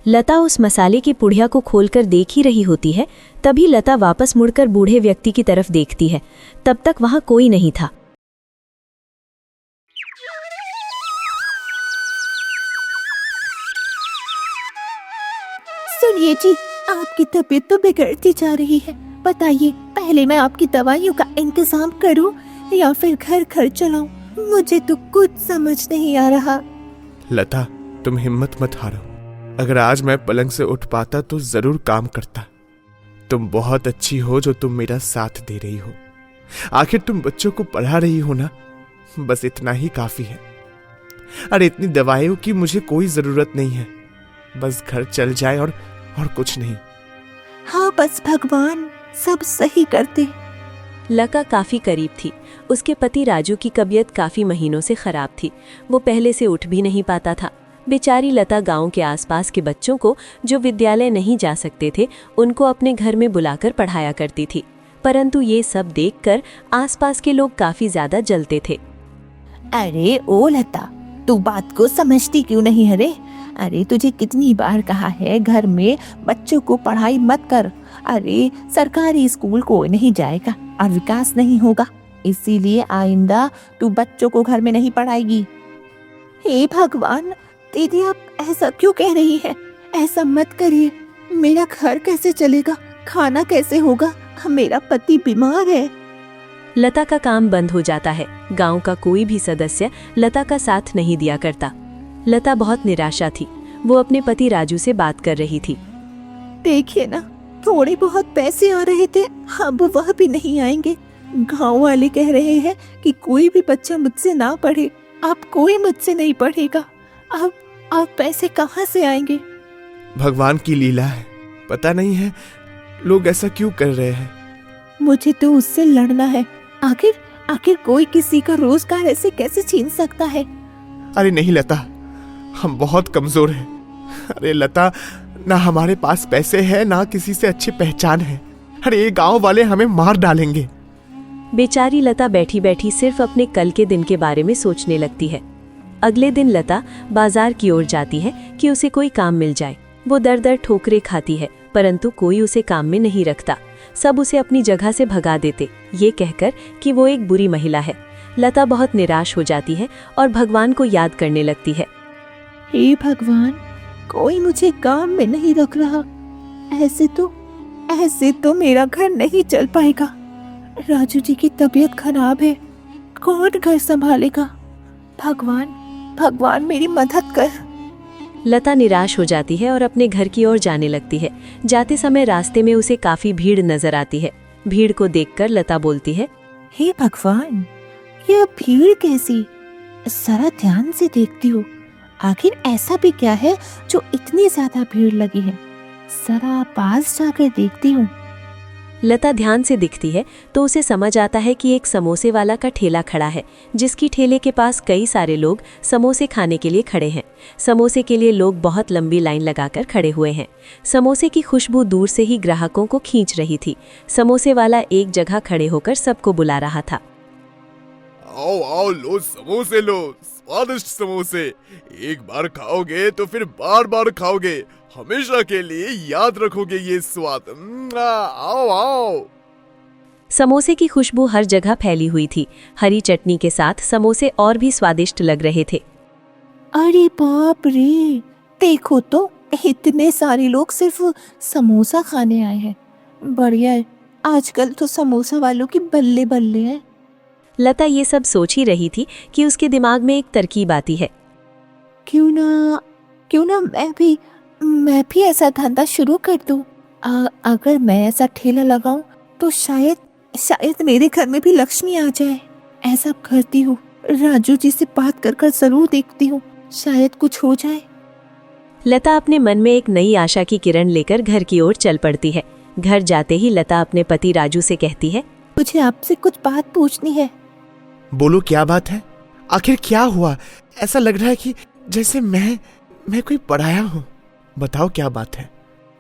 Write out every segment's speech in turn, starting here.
लता उस मसाले की पुड़िया को खोलकर देख ही रही होती है, तभी लता वापस मुड़कर बूढ़े व्यक्ति की तरफ देखती है। तब तक वहां कोई नहीं था। सुनिए जी, आपकी तबीयत तो बिगड़ती जा रही है। बताइए, पहले मैं आपकी दवाइयों का इंतजाम करूं या फिर घर घर चलाऊं? मुझे तो कुछ समझ नहीं आ रहा। लता, तुम हिम्मत मत हारो। अगर आज मैं पलंग से उठ पाता तो जरूर काम करता। तुम बहुत अच्छी हो जो तुम मेरा साथ दे रही हो। आखिर तुम बच्चों को पढ़ा रही हो ना, बस इतना ही काफी है। अरे इतनी दवाइयों की मुझे कोई जरूरत नहीं है, बस घर चल जाए और कुछ नहीं। हाँ, बस भगवान सब सही करते। लता काफी करीब थी। उसके पति राजू की तबीयत काफी महीनों से खराब थी। वो पहले से उठ भी नहीं पाता था। बेचारी लता गांव के आसपास के बच्चों को, जो विद्यालय नहीं जा सकते थे, उनको अपने घर में बुलाकर पढ़ाया करती थी। परंतु ये सब देखकर आसपास के लोग काफी ज्यादा जलते थे। अरे ओ लता, तू बात को समझती क्यों नहीं है रे? अरे तुझे कितनी बार कहा है घर में बच्चों को पढ़ाई मत कर। अरे सरकारी स्कूल कोई नहीं जाएगा और विकास नहीं होगा, इसीलिए आइंदा तू बच्चों को घर में नहीं पढ़ाएगी। हे भगवान, दीदी आप ऐसा क्यों कह रही है? ऐसा मत करिए। मेरा घर कैसे चलेगा, खाना कैसे होगा? मेरा पति बीमार है। लता का काम बंद हो जाता है। गांव का कोई भी सदस्य लता का साथ नहीं दिया करता। लता बहुत निराशा थी। वो अपने पति राजू से बात कर रही थी। देखिए ना, थोड़े बहुत पैसे आ रहे थे, अब वह भी नहीं आएंगे। गांव वाले कह रहे हैं कि कोई भी बच्चा मुझसे ना पढ़े। अब कोई मुझसे नहीं पढ़ेगा। अब पैसे कहाँ से आएंगे? भगवान की लीला है। पता नहीं है लोग ऐसा क्यों कर रहे हैं। मुझे तो उससे लड़ना है। आखिर कोई किसी का रोजगार ऐसे कैसे छीन सकता है? अरे नहीं लता, हम बहुत कमजोर हैं। अरे लता, ना हमारे पास पैसे हैं, ना किसी से अच्छी पहचान है। अरे ये गांव वाले हमें मार डालेंगे। बेचारी लता बैठी बैठी सिर्फ अपने कल के दिन के बारे में सोचने लगती है। अगले दिन लता बाजार की ओर जाती है कि उसे कोई काम मिल जाए। वो दर दर ठोकरें खाती है, परंतु कोई उसे काम में नहीं रखता। सब उसे अपनी जगह से भगा देते, ये कहकर कि वो एक बुरी महिला है। लता बहुत निराश हो जाती है और भगवान को याद करने लगती है। हे भगवान, कोई मुझे काम में नहीं रख रहा। ऐसे तो मेरा घर नहीं चल पाएगा। राजू जी की तबीयत खराब है, कौन घर संभालेगा? भगवान मेरी मदद कर। लता निराश हो जाती है और अपने घर की ओर जाने लगती है। जाते समय रास्ते में उसे काफी भीड़ नजर आती है। भीड़ को देखकर लता बोलती है, हे भगवान, यह भीड़ कैसी? जरा ध्यान से देखती हूँ, आखिर ऐसा भी क्या है जो इतनी ज्यादा भीड़ लगी है? जरा पास जाकर देखती हूँ। लता ध्यान से दिखती है तो उसे समझ आता है कि एक समोसे वाला का ठेला खड़ा है, जिसकी ठेले के पास कई सारे लोग समोसे खाने के लिए खड़े हैं। समोसे के लिए लोग बहुत लंबी लाइन लगाकर खड़े हुए हैं। समोसे की खुशबू दूर से ही ग्राहकों को खींच रही थी। समोसे वाला एक जगह खड़े होकर सबको बुला रहा था। आओ आओ, लो समोसे लो, स्वादिष्ट समोसे। एक बार खाओगे तो फिर बार बार खाओगे, हमेशा के लिए याद रखोगे ये स्वाद। आओ आओ। समोसे की खुशबू हर जगह फैली हुई थी। हरी चटनी के साथ समोसे और भी स्वादिष्ट लग रहे थे। अरे बाप रे, देखो तो इतने सारे लोग सिर्फ समोसा खाने आए हैं। बढ़िया है, आजकल तो समोसा वालों की बल्ले बल्ले है। लता ये सब सोच ही रही थी कि उसके दिमाग में एक तरकीब आती है। क्यों ना मैं भी ऐसा धंधा शुरू कर दूं। अगर मैं ऐसा ठेला लगाऊं तो शायद मेरे घर में भी लक्ष्मी आ जाए। ऐसा करती हूँ, राजू जी से बात कर जरूर देखती हूँ, शायद कुछ हो जाए। लता अपने मन में एक नई आशा की किरण लेकर घर की ओर चल पड़ती है। घर जाते ही लता अपने पति राजू से कहती है, मुझे आपसे कुछ बात पूछनी है। बोलो, क्या बात है? आखिर क्या हुआ? ऐसा लग रहा है कि जैसे मैं कोई पराया हूँ। बताओ क्या बात है?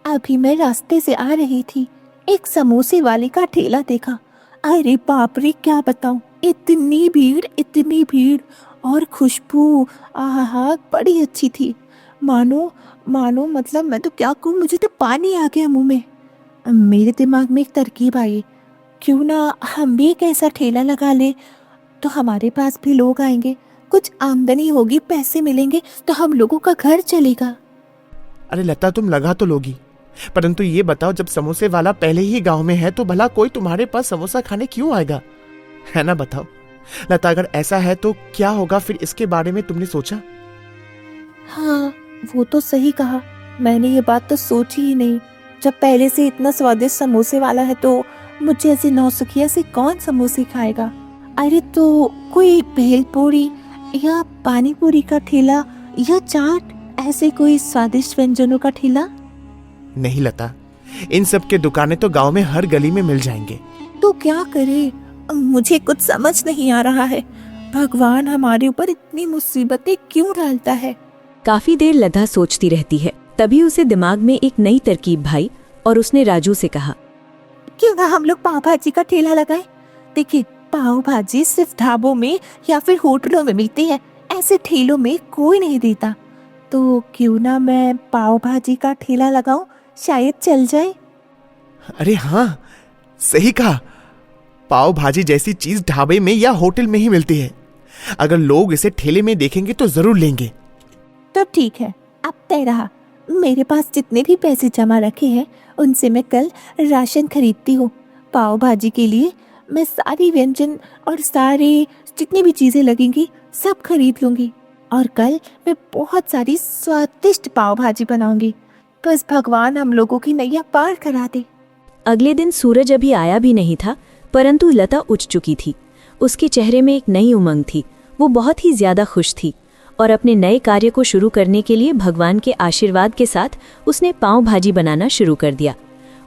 अभी मैं रास्ते से आ रही थी, एक समोसे वाले का ठेला देखा। अरे बाप रे, क्या बताऊं, इतनी भीड़ और खुशबू, आहा बड़ी अच्छी थी। मानो मानो मतलब मैं तो क्या कहूँ, मुझे तो पानी आ गया मुंह में। मेरे दिमाग में एक तरकीब आई, क्यों ना हम भी एक ऐसा ठेला लगा ले, तो हमारे पास भी लोग आएंगे, कुछ आमदनी होगी, पैसे मिलेंगे, तो हम लोगों का घर चलेगा। अरे लता, तुम लगा तो लोगी, परंतु ये बताओ, जब समोसे वाला पहले ही गांव में है तो भला कोई तुम्हारे पास समोसा खाने क्यों आएगा? है ना? बताओ लता, अगर ऐसा है तो क्या होगा फिर? इसके बारे में तुमने सोचा? हाँ, वो तो सही कहा, मैंने ये बात तो सोची ही नहीं। जब पहले से इतना स्वादिष्ट समोसे वाला है तो मुझे ऐसे नौसिखिया से कौन समोसे खाएगा? अरे तो कोई भेलपूरी या पानी पूरी का ठेला या चाट, ऐसे कोई स्वादिष्ट व्यंजनों का ठेला। नहीं लता, इन सब के दुकानें तो गांव में हर गली में मिल जाएंगे। तो क्या करे, मुझे कुछ समझ नहीं आ रहा है। भगवान हमारे ऊपर इतनी मुसीबतें क्यों डालता है? काफी देर लता सोचती रहती है। तभी उसे दिमाग में एक नई तरकीब भाई और उसने राजू से कहा, क्यों ना हम लोग पाव भाजी का ठेला लगाएं? देखिए, पाव भाजी सिर्फ ढाबों में या फिर होटलों में मिलती है, ऐसे ठेलों में कोई नहीं देता। तो क्यों ना मैं पाव भाजी का ठेला लगाऊं, शायद चल जाए। अरे हाँ, सही कहा। पाव भाजी जैसी चीज ढाबे में या होटल में ही मिलती है। अगर लोग इसे ठेले में देखेंगे तो जरूर लेंगे। तो ठीक है, अब तय रहा। मेरे पास जितने भी पैसे जमा रखे हैं उनसे मैं कल राशन खरीदती हूँ। पाव भाजी के लिए मैं सारी व्यंजन और सारे जितनी भी चीजें लगेंगी सब खरीद लूंगी, और कल मैं बहुत सारी स्वादिष्ट पाव भाजी बनाऊंगी। बस भगवान हम लोगों की नैया पार करा दे। अगले दिन सूरज अभी आया भी नहीं था, परंतु लता उठ चुकी थी। उसके चेहरे में एक नई उमंग थी। वो बहुत ही ज्यादा खुश थी और अपने नए कार्य को शुरू करने के लिए भगवान के आशीर्वाद के साथ उसने पाव भाजी बनाना शुरू कर दिया।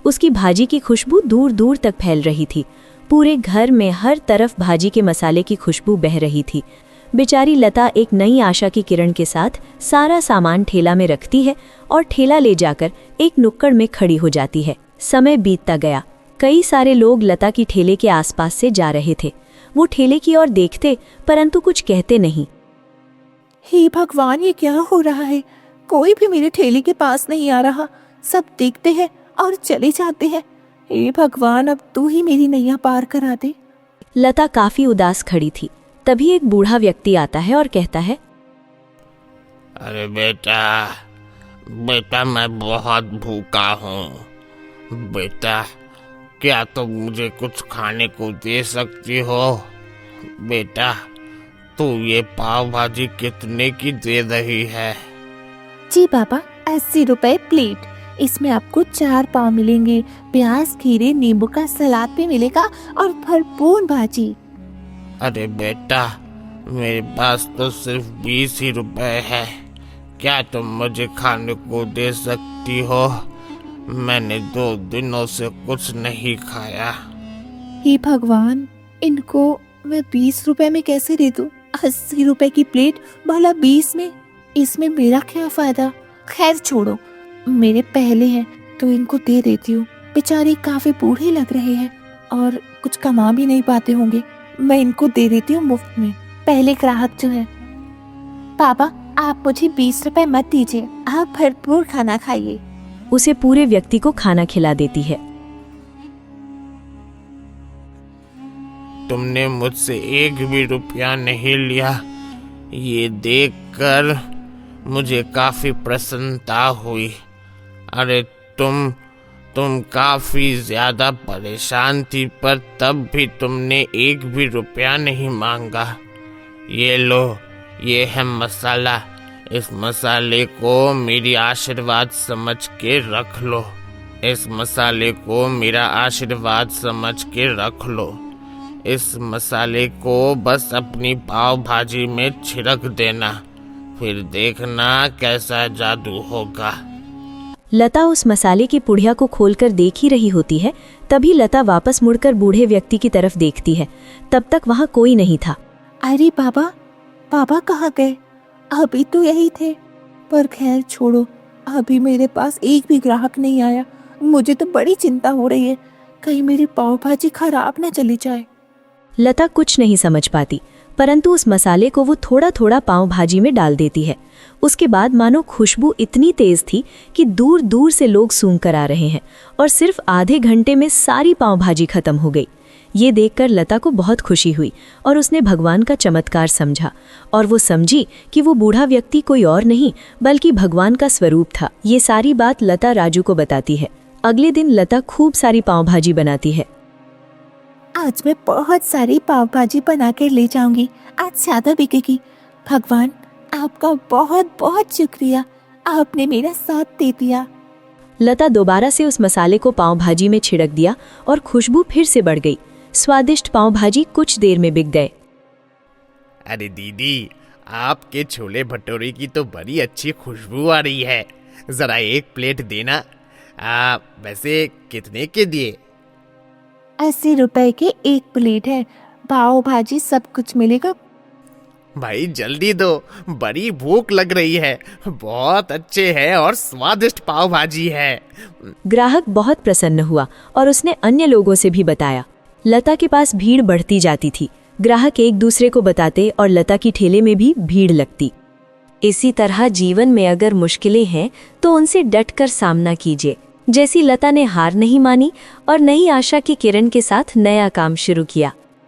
उसकी भाजी की खुशबू दूर दूर तक फैल रही थी। पूरे घर में हर तरफ भाजी के मसाले की खुशबू बह रही थी। बेचारी लता एक नई आशा की किरण के साथ सारा सामान ठेला में रखती है और ठेला ले जाकर एक नुक्कड़ में खड़ी हो जाती है। समय बीतता गया। कई सारे लोग लता की ठेले के आसपास से जा रहे थे। वो ठेले की ओर देखते परंतु कुछ कहते नहीं। हे भगवान, ये क्या हो रहा है? कोई भी मेरे ठेले के पास नहीं आ रहा। सब देखते हैं और चले जाते हैं। हे भगवान, अब तू ही मेरी नैया पार करा दे। लता काफी उदास खड़ी थी। तभी एक बूढ़ा व्यक्ति आता है और कहता है, अरे बेटा, बेटा मैं बहुत भूखा हूँ। बेटा, क्या तुम मुझे कुछ खाने को दे सकती हो? बेटा, तू ये पाव भाजी कितने की दे रही है? जी बाबा, 80 रुपए प्लेट। इसमें आपको 4 पाव मिलेंगे, प्याज, खीरे, नींबू का सलाद भी मिलेगा और भरपूर भाजी। अरे बेटा, मेरे पास तो सिर्फ 20 ही रुपए है। क्या तुम मुझे खाने को दे सकती हो? मैंने 2 दिनों से कुछ नहीं खाया। हे भगवान, इनको मैं 20 रुपए में कैसे दे दूं? 80 रुपए की प्लेट, भला 20 में? इसमें मेरा क्या फायदा? खैर छोड़ो, मेरे पहले हैं तो इनको दे देती हूँ। बेचारे काफी बूढ़े लग रहे हैं और कुछ कमा भी नहीं पाते होंगे। मैं इनको दे देती हूँ मुफ्त में। पहले ग्राहक जो है। पापा, आप मुझे 20 रुपए मत दीजिए, आप भरपूर खाना खाइए। उसे पूरे व्यक्ति को खाना खिला देती है। तुमने मुझसे 1 भी रुपया नहीं लिया। ये देखकर मुझे काफी प्रसन्नता हुई। अरे तुम काफी ज्यादा परेशान थी, पर तब भी तुमने 1 भी रुपया नहीं मांगा। ये लो, ये है मसाला। इस मसाले को मेरी आशीर्वाद समझ के रख लो। इस मसाले को मेरा आशीर्वाद समझ के रख लो। इस मसाले को बस अपनी पाव भाजी में छिड़क देना, फिर देखना कैसा जादू होगा। लता उस मसाले की पुड़िया को खोलकर देख ही रही होती है। तभी लता वापस मुड़कर बूढ़े व्यक्ति की तरफ देखती है। तब तक वहाँ कोई नहीं था। अरे बाबा, पापा कहाँ गए? अभी तो यही थे। पर खैर छोड़ो, अभी मेरे पास एक भी ग्राहक नहीं आया। मुझे तो बड़ी चिंता हो रही है, कहीं मेरी पाव भाजी खराब न चली जाए। लता कुछ नहीं समझ पाती। परंतु उस मसाले को वो थोड़ा थोड़ा पाव भाजी में डाल देती है। उसके बाद मानो खुशबू इतनी तेज थी कि दूर दूर से लोग सूंघ कर आ रहे हैं और सिर्फ आधे घंटे में सारी पाव भाजी खत्म हो गई। ये देखकर लता को बहुत खुशी हुई और उसने भगवान का चमत्कार समझा और वो समझी कि वो बूढ़ा व्यक्ति कोई और नहीं बल्कि भगवान का स्वरूप था। ये सारी बात लता राजू को बताती है। अगले दिन लता खूब सारी पाव भाजी बनाती है। आज मैं बहुत सारी पाव भाजी बना कर ले जाऊंगी, आज ज्यादा बिकेगी। भगवान आपका बहुत बहुत शुक्रिया, आपने मेरा साथ दे दिया। लता दोबारा से उस मसाले को पाव भाजी में छिड़क दिया और खुशबू फिर से बढ़ गई। स्वादिष्ट पाव भाजी कुछ देर में बिक गए। अरे दीदी, आपके छोले भटूरे की तो बड़ी अच्छी खुशबू आ रही है, जरा एक प्लेट देना। वैसे कितने के दिए? 80 रुपए के एक प्लेट है, पाव भाजी सब कुछ मिलेगा। भाई जल्दी दो, बड़ी भूख लग रही है। बहुत अच्छे हैं और स्वादिष्ट पाव भाजी है। ग्राहक बहुत प्रसन्न हुआ और उसने अन्य लोगों से भी बताया। लता के पास भीड़ बढ़ती जाती थी। ग्राहक एक दूसरे को बताते और लता की ठेले में भी भीड़ लगती। इसी तरह जीवन में अगर मुश्किलें हैं तो उनसे डटकर सामना कीजिए। जैसी लता ने हार नहीं मानी और नई आशा की किरण के साथ नया काम शुरू किया।